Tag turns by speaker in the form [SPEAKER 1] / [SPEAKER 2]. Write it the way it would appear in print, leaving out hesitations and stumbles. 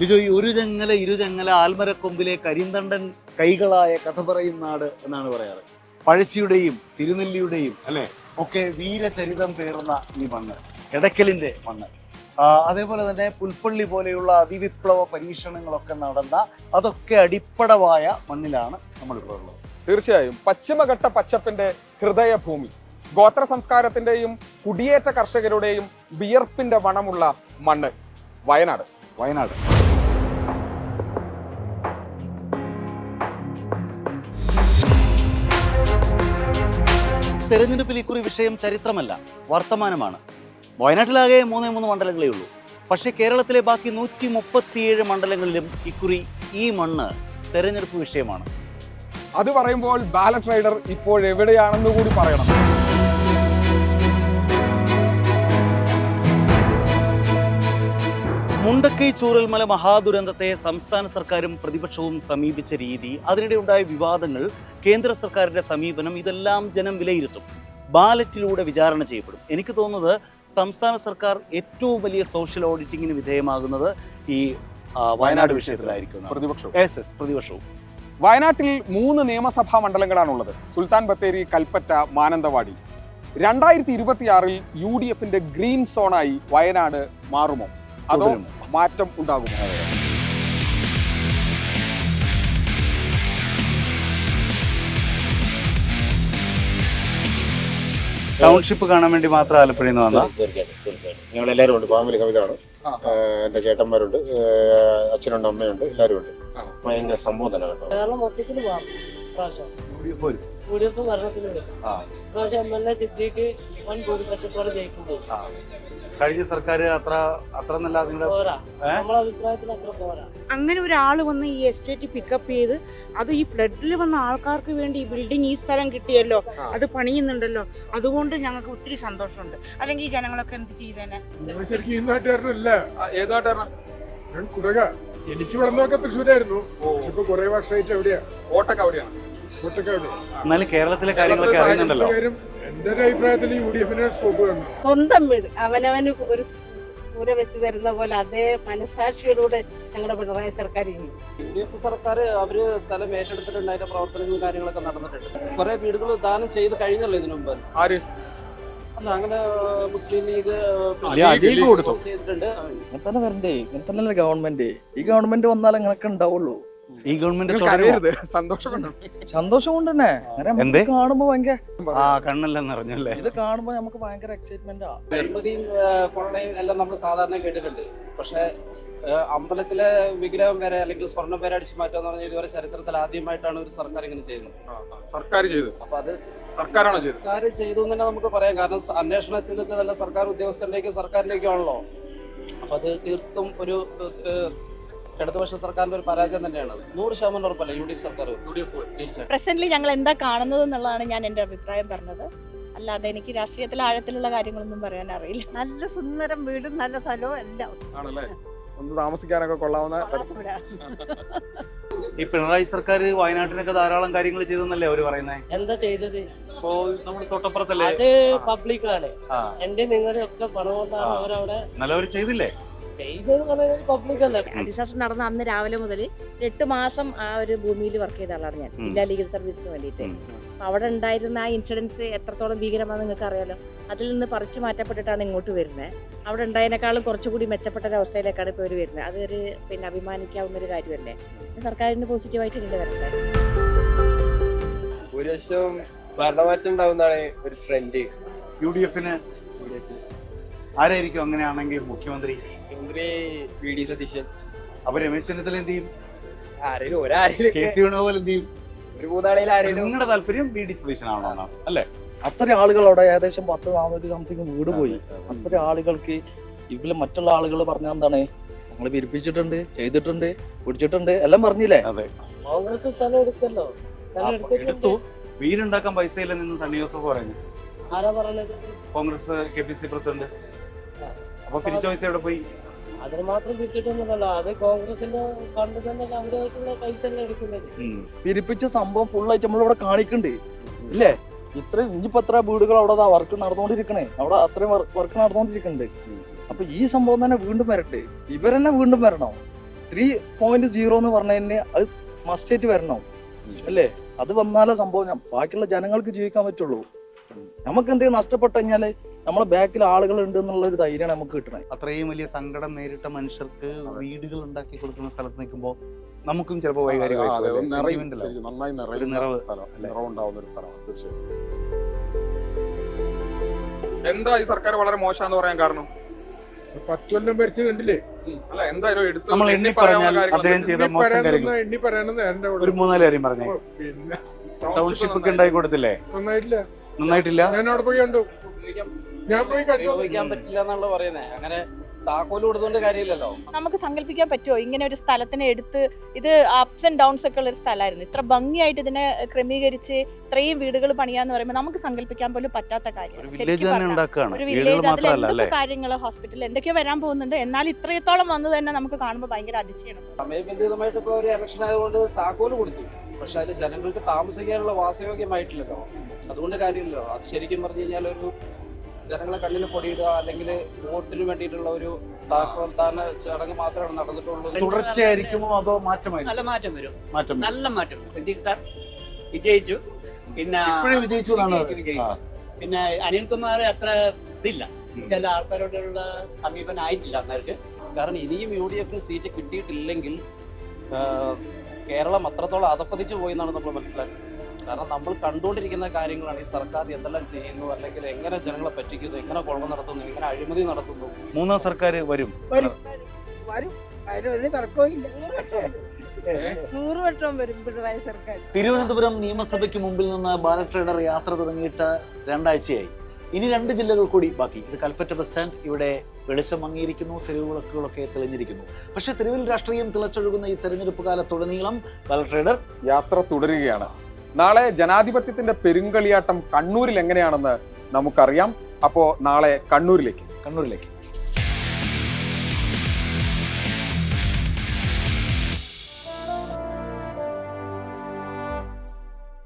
[SPEAKER 1] ലിജോ, ഈ ഒരു ചെങ്ങല ഇരുചെങ്ങല ആൽമരക്കൊമ്പിലെ കരിന്തണ്ടൻ കൈകളായ കഥ പറയും നാട് എന്നാണ് പറയാറ്. പഴശ്ശിയുടെയും തിരുനെല്ലിയുടെയും അല്ലെ ഒക്കെ വീരചരിതം പേർന്ന ഈ മണ്ണ്, എടക്കലിന്റെ മണ്ണ്, അതേപോലെ തന്നെ പുൽപ്പള്ളി പോലെയുള്ള അതിവിപ്ലവ പരീക്ഷണങ്ങളൊക്കെ നടന്ന അതൊക്കെ അടിപ്പടവായ മണ്ണിലാണ് നമ്മളിപ്പോൾ ഉള്ളത്.
[SPEAKER 2] തീർച്ചയായും പശ്ചിമഘട്ട പച്ചപ്പിന്റെ ഹൃദയഭൂമി, ഗോത്ര സംസ്കാരത്തിന്റെയും കുടിയേറ്റ കർഷകരുടെയും വിയർപ്പിന്റെ മണമുള്ള മണ്ണ്, വയനാട്.
[SPEAKER 1] വയനാട് തെരഞ്ഞെടുപ്പിൽ ഇക്കുറി വിഷയം ചരിത്രമല്ല, വർത്തമാനമാണ്. വയനാട്ടിലാകെ 3 മണ്ഡലങ്ങളേ ഉള്ളൂ. പക്ഷേ കേരളത്തിലെ ബാക്കി 137 മണ്ഡലങ്ങളിലും ഇക്കുറി ഈ മണ്ണ് തെരഞ്ഞെടുപ്പ് വിഷയമാണ്.
[SPEAKER 2] അത് പറയുമ്പോൾ ബാലറ്റ് റൈഡർ ഇപ്പോൾ എവിടെയാണെന്ന് കൂടി പറയണം.
[SPEAKER 1] മുണ്ടക്കൈ ചൂരൽമല മഹാദുരന്തത്തെ സംസ്ഥാന സർക്കാരും പ്രതിപക്ഷവും സമീപിച്ച രീതി, അതിനിടെ ഉണ്ടായ വിവാദങ്ങൾ, കേന്ദ്ര സർക്കാരിന്റെ സമീപനം, ഇതെല്ലാം ജനം വിലയിരുത്തും. ബാലറ്റിലൂടെ വിചാരണ ചെയ്യപ്പെടും. എനിക്ക് തോന്നുന്നത് സംസ്ഥാന സർക്കാർ ഏറ്റവും വലിയ സോഷ്യൽ ഓഡിറ്റിങ്ങിന് വിധേയമാകുന്നത് ഈ വയനാട് വിഷയത്തിലായിരിക്കും. പ്രതിപക്ഷവും.
[SPEAKER 2] വയനാട്ടിൽ 3 നിയമസഭാ മണ്ഡലങ്ങളാണുള്ളത്. സുൽത്താൻ ബത്തേരി, കൽപ്പറ്റ, മാനന്തവാടി. 2026 UDFന്റെ ഗ്രീൻ സോണായി വയനാട് മാറുമോ, അതോ മാറ്റം ഉണ്ടാകുമോ?
[SPEAKER 1] ടൗൺഷിപ്പ് കാണാൻ വേണ്ടി മാത്രം ആലപ്പുഴയിൽ നിന്ന് വന്ന
[SPEAKER 3] തീർച്ചയായിട്ടും ഞങ്ങളെല്ലാവരും ഉണ്ട്. ഫാമിലി കവിതാണ്, എന്റെ ചേട്ടന്മാരുണ്ട്, അച്ഛനുണ്ട്, അമ്മയുണ്ട്, എല്ലാവരും ഉണ്ട്. ഭയങ്കര സംഭവം തന്നെ കേട്ടോ.
[SPEAKER 4] കേരളം മൊത്തത്തിൽ വൻ ഭൂരിപക്ഷത്തോടെ ജയിക്കുമ്പോൾ
[SPEAKER 1] കഴിഞ്ഞ സർക്കാർ അത്ര നല്ല
[SPEAKER 4] നമ്മളെ അഭിപ്രായത്തിൽ അത്ര പോരാ.
[SPEAKER 5] അങ്ങനെ ഒരാൾ വന്ന് ഈ എസ്റ്റേറ്റ് പിക്കപ്പ് ചെയ്ത് അത് ഈ ഫ്ലഡിൽ വന്ന ആൾക്കാർക്ക് വേണ്ടി ഈ ബിൽഡിംഗ് ഈ സ്ഥലം കിട്ടിയല്ലോ, അത് പണിയുന്നുണ്ടല്ലോ, അതുകൊണ്ട് ഞങ്ങൾക്ക് ഒത്തിരി സന്തോഷമുണ്ട്. അല്ലെങ്കിൽ ഈ ജനങ്ങളൊക്കെ എന്ത് ചെയ്തേനെ?
[SPEAKER 6] ശരിക്കും ഈ നാട്ടുകാരനല്ല. ജനിച്ചു വളർന്നൊക്കെ തൃശ്ശൂരായിരുന്നു. ഇപ്പൊ കുറെ വർഷമായിട്ട് എവിടെയാ?
[SPEAKER 2] വോട്ടൊക്കെ അവിടെയാണ്.
[SPEAKER 1] എന്നാലും കേരളത്തിലെ കാര്യങ്ങളൊക്കെ അറിയുന്നുണ്ടല്ലോ.
[SPEAKER 6] എന്റെ ഒരു അഭിപ്രായത്തിൽ UDFന് സ്കോപ്പ് വേണം.
[SPEAKER 5] സ്വന്തം വീട് അവനവന് ഒരു കൂര വെച്ച് തരുന്ന പോലെ അതേ മനസാക്ഷിയോടുകൂടെ ഞങ്ങളുടെ പിണറായി സർക്കാർ ചെയ്യും.
[SPEAKER 4] UDF സർക്കാർ അവര് സ്ഥലം ഏറ്റെടുത്തിട്ടുണ്ട്, അതിന്റെ പ്രവർത്തനങ്ങളും കാര്യങ്ങളൊക്കെ നടന്നിട്ടുണ്ട്. കുറെ വീടുകൾ ദാനം ചെയ്ത് കഴിഞ്ഞല്ലോ ഇതിനു മുമ്പ്.
[SPEAKER 2] ആര്?
[SPEAKER 4] അല്ല, അങ്ങനെ മുസ്ലിം ലീഗ് ചെയ്തിട്ടുണ്ട്.
[SPEAKER 7] ഇങ്ങനെ തന്നെ വരണ്ടേ, ഇങ്ങനെ തന്നെ ഗവൺമെന്റ്. ഈ ഗവൺമെന്റ് വന്നാൽ അങ്ങനെയൊക്കെ ഉണ്ടാവുള്ളൂ.
[SPEAKER 1] ഈ ഗവൺമെന്റ്
[SPEAKER 7] സന്തോഷം കൊണ്ട് തന്നെ കാണുമ്പോ ഭയങ്കര
[SPEAKER 1] കണ്ണെല്ലാം നിറഞ്ഞല്ലേ.
[SPEAKER 7] ഇത് കാണുമ്പോ നമുക്ക് ഭയങ്കര എക്സൈറ്റ്മെന്റാ.
[SPEAKER 4] അഴിമതിയും കൊള്ളയും എല്ലാം നമ്മൾ സാധാരണ കേട്ടിട്ടുണ്ട്. പക്ഷെ അമ്പലത്തിലെ വിഗ്രഹം വരെ അല്ലെങ്കിൽ സ്വർണ്ണം വരെ അടിച്ചു മാറ്റുക എന്ന് പറഞ്ഞാൽ ഇതുവരെ ചരിത്രത്തിൽ ആദ്യമായിട്ടാണ് ഒരു സർക്കാർ ഇങ്ങനെ ചെയ്യുന്നത്.
[SPEAKER 2] സർക്കാർ ചെയ്തു.
[SPEAKER 4] അപ്പൊ അത്
[SPEAKER 2] സർക്കാർ
[SPEAKER 4] ചെയ്തു എന്ന് തന്നെ നമുക്ക് പറയാം. കാരണം അന്വേഷണത്തിൽ നല്ല സർക്കാർ ഉദ്യോഗസ്ഥരിലേക്കും സർക്കാരിലേക്കും ആണല്ലോ. അപ്പൊ അത് തീർത്തും ഒരു ഇടതുപക്ഷ സർക്കാരിന്റെ ഒരു പരാജയം തന്നെയാണ്. 100% ഉറപ്പല്ല UDF സർക്കാർ. തീർച്ചയായും
[SPEAKER 5] പ്രസന്റ്ലി ഞങ്ങൾ എന്താ കാണുന്നത് എന്നുള്ളതാണ് ഞാൻ എന്റെ അഭിപ്രായം പറഞ്ഞത്. അല്ലാതെ എനിക്ക് രാഷ്ട്രീയത്തിലെ ആഴത്തിലുള്ള കാര്യങ്ങളൊന്നും പറയാൻ അറിയില്ല.
[SPEAKER 8] നല്ല സുന്ദരം വീടും നല്ല സ്ഥലവും എല്ലാം
[SPEAKER 2] ആണല്ലേ. ഒന്ന് താമസിക്കാനൊക്കെ കൊള്ളാവുന്ന.
[SPEAKER 1] ഈ പിണറായി സർക്കാർ വയനാട്ടിനൊക്കെ ധാരാളം കാര്യങ്ങൾ ചെയ്തെന്നല്ലേ അവര് പറയുന്നത്.
[SPEAKER 4] എന്താ ചെയ്തത്?
[SPEAKER 1] ഇപ്പോ നമ്മൾ തൊട്ടപ്പുറത്തല്ലേ,
[SPEAKER 4] അത് പബ്ലിക്കാണ്. എന്റെ നിങ്ങളുടെ ഒക്കെ പണം കൊണ്ടാണ് അവരവിടെ
[SPEAKER 1] നല്ലവര് ചെയ്തില്ലേ.
[SPEAKER 5] ഡിസാസ്റ്റർ നടന്ന അന്ന് രാവിലെ മുതൽ 8 മാസം ആ ഒരു ഭൂമിയിൽ വർക്ക് ചെയ്ത ആളാണ് ഞാൻ, ജില്ലാ ലീഗൽ സർവീസിന് വേണ്ടിയിട്ട്. അവിടെ ഉണ്ടായിരുന്ന ആ ഇൻസിഡൻസ് എത്രത്തോളം ഭീകരമാണെന്ന് നിങ്ങൾക്ക് അറിയാലോ. അതിൽ നിന്ന് പറിച്ചു മാറ്റപ്പെട്ടിട്ടാണ് ഇങ്ങോട്ട് വരുന്നത്. അവിടെ ഉണ്ടായതിനേക്കാളും കുറച്ചുകൂടി മെച്ചപ്പെട്ട ഒരു അവസ്ഥയിലേക്കാണ് ഇപ്പോൾ ഇവർ വരുന്നത്. അതൊരു അഭിമാനിക്കാവുന്ന ഒരു കാര്യമല്ലേ. സർക്കാരിന് പോസിറ്റീവായിട്ട് ഇതിന്റെ വരട്ടെ.
[SPEAKER 9] ഒരു വർഷം ഭരണമാറ്റം ഉണ്ടാവുന്നതാണ് ഒരു ട്രെൻഡ്.
[SPEAKER 1] UDFന് ആരായിരിക്കും അങ്ങനെയാണെങ്കിൽ മുഖ്യമന്ത്രി?
[SPEAKER 9] VD സതീശൻ.
[SPEAKER 1] അപ്പൊ രമേശ് ചെന്നിത്തല എന്ത് ചെയ്യും?
[SPEAKER 9] ആരെങ്കിലും
[SPEAKER 1] KC വേണുഗോപാൽ എന്ത് ചെയ്യും?
[SPEAKER 9] ഒരു മൂന്നാളിൽ ആരെങ്കിലും.
[SPEAKER 1] നിങ്ങളുടെ താല്പര്യം VD സതീശനാണോ അല്ലേ?
[SPEAKER 7] അത്ര ആളുകൾ അവിടെ ഏകദേശം 10-400 സംതിങ് വീട് പോയി. അത്ര ആളുകൾക്ക് ഇതില് മറ്റുള്ള ആളുകൾ പറഞ്ഞ എന്താണ്, ഞങ്ങൾ പിരിപ്പിച്ചിട്ടുണ്ട്, ചെയ്തിട്ടുണ്ട്, പിടിച്ചിട്ടുണ്ട്, എല്ലാം പറഞ്ഞില്ലേ.
[SPEAKER 1] അതെ,
[SPEAKER 4] കോൺഗ്രസ് സ്ഥലം എടുത്തല്ലോ.
[SPEAKER 1] എടുത്തു. വീടുണ്ടാക്കാൻ പൈസയില്ല നിന്ന് സണ്ണി ജോസഫ് പറഞ്ഞു.
[SPEAKER 4] ആരാ പറഞ്ഞത്?
[SPEAKER 1] Congress KPC president. അപ്പൊ പിരിച്ച പൈസ എവിടെ പോയി?
[SPEAKER 4] അതിന് മാത്രം കിട്ടിയിട്ടൊന്നുമല്ലോ. അത് കോൺഗ്രസിന്റെ ഫണ്ട് തന്നെ അവരായിട്ടുള്ള പൈസ എടുക്കുന്നത്.
[SPEAKER 7] പിരിപ്പിച്ച സംഭവം ഫുള്ളായിട്ട് നമ്മളിവിടെ കാണിക്കണ്ടേ ഇല്ലേ? ഇനിയിപ്പോ എത്ര വീടുകൾ അവിടെ വർക്ക് നടന്നുകൊണ്ടിരിക്കണേ, അവിടെ അത്രയും വർക്ക് നടന്നുകൊണ്ടിരിക്കുന്നുണ്ട്. അപ്പൊ ഈ സംഭവം തന്നെ വീണ്ടും വരട്ടെ, ഇവരെന്നെ വീണ്ടും വരണം. 3.0 എന്ന് പറഞ്ഞതിന് അത് മസ്റ്റായിട്ട് വരണം അല്ലേ? അത് വന്നാലേ സംഭവം ബാക്കിയുള്ള ജനങ്ങൾക്ക് ജീവിക്കാൻ പറ്റുള്ളൂ. നമുക്ക് എന്തെങ്കിലും നഷ്ടപ്പെട്ടു കഴിഞ്ഞാല് നമ്മളെ ബാക്കിൽ ആളുകൾ ഉണ്ട് എന്നുള്ള ഒരു ധൈര്യമാണ് നമുക്ക് കിട്ടണേ.
[SPEAKER 1] അത്രയും വലിയ സങ്കടം നേരിട്ട മനുഷ്യർക്ക് വീടുകൾ ഉണ്ടാക്കി കൊടുക്കുന്ന സ്ഥലത്ത് നിൽക്കുമ്പോൾ നമുക്കും ചിലപ്പോൾ വൈകാരികമായി
[SPEAKER 2] നന്നായി
[SPEAKER 1] നിറവ്
[SPEAKER 2] നിറവുണ്ടാവുന്ന ഒരു സ്ഥലമാണ് തീർച്ചയായും. എന്താ ഈ സർക്കാർ വളരെ മോശമാന്ന് പറയാൻ കാരണം?
[SPEAKER 6] 10 കൊല്ലം ഭരിച്ചു കണ്ടില്ലേ?
[SPEAKER 2] അല്ല എന്തായാലും എടുത്ത്
[SPEAKER 1] നമ്മൾ എണ്ണി പറഞ്ഞാൽ അദ്ദേഹം ചെയ്ത മോശം കാര്യങ്ങൾ
[SPEAKER 6] എണ്ണി പറയാനെന്ന് എന്റെ
[SPEAKER 1] ഒരു 3-4 കാര്യം പറഞ്ഞേ.
[SPEAKER 6] പിന്നെ
[SPEAKER 1] ടൗൺഷിപ്പ് ഒക്കെ ഉണ്ടാക്കി കൊടുത്തില്ലേ? നന്നായിട്ടില്ല.
[SPEAKER 6] ഞാൻ അവിടെ പോയി കണ്ടു. ഞാൻ പോയി
[SPEAKER 4] ഉപയോഗിക്കാൻ പറ്റില്ല എന്നാണല്ലോ പറയുന്നത്. അങ്ങനെ താക്കോല് കൊടുത്തോണ്ട് കാര്യമില്ലല്ലോ.
[SPEAKER 5] നമുക്ക് സങ്കല്പിക്കാൻ പറ്റുമോ ഇങ്ങനെ ഒരു സ്ഥലത്തിനെ എടുത്ത്, ഇത് അപ്സ് ആൻഡ് ഡൗൺസ് ഒക്കെ ഉള്ള ഒരു സ്ഥലമായിരുന്നു, ഇത്ര ഭംഗിയായിട്ട് ഇതിനെ ക്രമീകരിച്ച് ഇത്രയും വീടുകൾ പണിയാന്ന് പറയുമ്പോൾ നമുക്ക് സങ്കല്പിക്കാൻ പോലും പറ്റാത്ത കാര്യം.
[SPEAKER 1] ഒരു വില്ലേജ് തന്നെ ഉണ്ടാക്കുകയാണ്.
[SPEAKER 5] ഒരു
[SPEAKER 1] വീടുകൾ
[SPEAKER 5] വില്ലേജ്, അതിൽ
[SPEAKER 1] മാത്രമല്ല അല്ലേ?
[SPEAKER 5] എന്തൊക്കെ കാര്യങ്ങൾ, ഹോസ്പിറ്റൽ എന്തൊക്കെയോ വരാൻ പോകുന്നുണ്ട്. എന്നാൽ ഇത്രത്തോളം വന്നു തന്നെ നമുക്ക് കാണുമ്പോൾ ഭയങ്കര അതിശയാണ്.
[SPEAKER 4] സമയബന്ധിതമായിട്ട് ഇപ്പൊ ഒരു ഇലക്ഷൻ ആയതുകൊണ്ട് താക്കോല് കൊടുത്തു, പക്ഷെ അതിൽ ജനങ്ങൾക്ക് താമസിക്കാനുള്ള വാസയോഗ്യമായിട്ടില്ലല്ലോ. അതുകൊണ്ട് കാര്യമില്ലല്ലോ. അത് ശരിക്കും പറഞ്ഞു കഴിഞ്ഞാൽ ഒരു ജനങ്ങളെ കണ്ണിൽ പൊടിയിടുക അല്ലെങ്കിൽ വോട്ടിന് വേണ്ടിയിട്ടുള്ള ഒരു താക്കോൽദാന ചടങ്ങ് മാത്രമാണ് നടന്നിട്ടുള്ളൂ.
[SPEAKER 1] തുടർച്ചയായിരിക്കുമോ അതോ മാറ്റമായിരിക്കും?
[SPEAKER 10] നല്ല മാറ്റം വരും.
[SPEAKER 1] മാറ്റം
[SPEAKER 10] നല്ല മാറ്റം. സിദ്ദീഖ് സാർ വിജയിച്ചു. പിന്നെ
[SPEAKER 1] ഇപ്പോഴും വിജയിച്ചു എന്നാണ്.
[SPEAKER 10] പിന്നെ അനിൽകുമാർ അത്ര ഇതില്ല, ചില ആൾക്കാരോടുള്ള സമീപനം ആയിട്ടില്ല അന്നേർക്ക്.
[SPEAKER 4] കാരണം ഇനിയും UDF സീറ്റ് കിട്ടിയിട്ടില്ലെങ്കിൽ കേരളം അത്രത്തോളം അധപ്പതിച്ചു പോയി എന്നാണ് നമ്മൾ മനസ്സിലാക്കുന്നത്. കാരണം നമ്മൾ കണ്ടുകൊണ്ടിരിക്കുന്ന കാര്യങ്ങളാണ് ഈ സർക്കാർ എന്തെല്ലാം ചെയ്യുന്നു, അല്ലെങ്കിൽ എങ്ങനെ ജനങ്ങളെ പറ്റിക്കുന്നു, എങ്ങനെ കൊള്ള നടത്തുന്നു, എങ്ങനെ അഴിമതി നടത്തുന്നു.
[SPEAKER 1] 3 സർക്കാർ വരും.
[SPEAKER 5] 100 വട്ടം വരും പിണറായി സർക്കാർ.
[SPEAKER 1] തിരുവനന്തപുരം നിയമസഭയ്ക്ക് മുമ്പിൽ നിന്ന് ബാലറ്റ് ട്രേഡർ യാത്ര തുടങ്ങിയിട്ട് 2 ആഴ്ചയായി. ഇനി 2 ജില്ലകൾ കൂടി ബാക്കി. ഇത് കൽപ്പറ്റ ബസ് സ്റ്റാൻഡ്. ഇവിടെ വെളിച്ചം മങ്ങിയിരിക്കുന്നു, തെരുവ് വിളക്കുകളൊക്കെ തെളിഞ്ഞിരിക്കുന്നു. പക്ഷേ തെരുവിൽ രാഷ്ട്രീയം തിളച്ചൊഴുകുന്ന ഈ തെരഞ്ഞെടുപ്പ് കാലത്തുടനീളം ബാലറ്റ് ട്രേഡർ
[SPEAKER 2] യാത്ര തുടരുകയാണ്. നാളെ ജനാധിപത്യത്തിന്റെ പെരുങ്കളിയാട്ടം കണ്ണൂരിൽ എങ്ങനെയാണെന്ന് നമുക്കറിയാം. അപ്പോ നാളെ കണ്ണൂരിലേക്ക്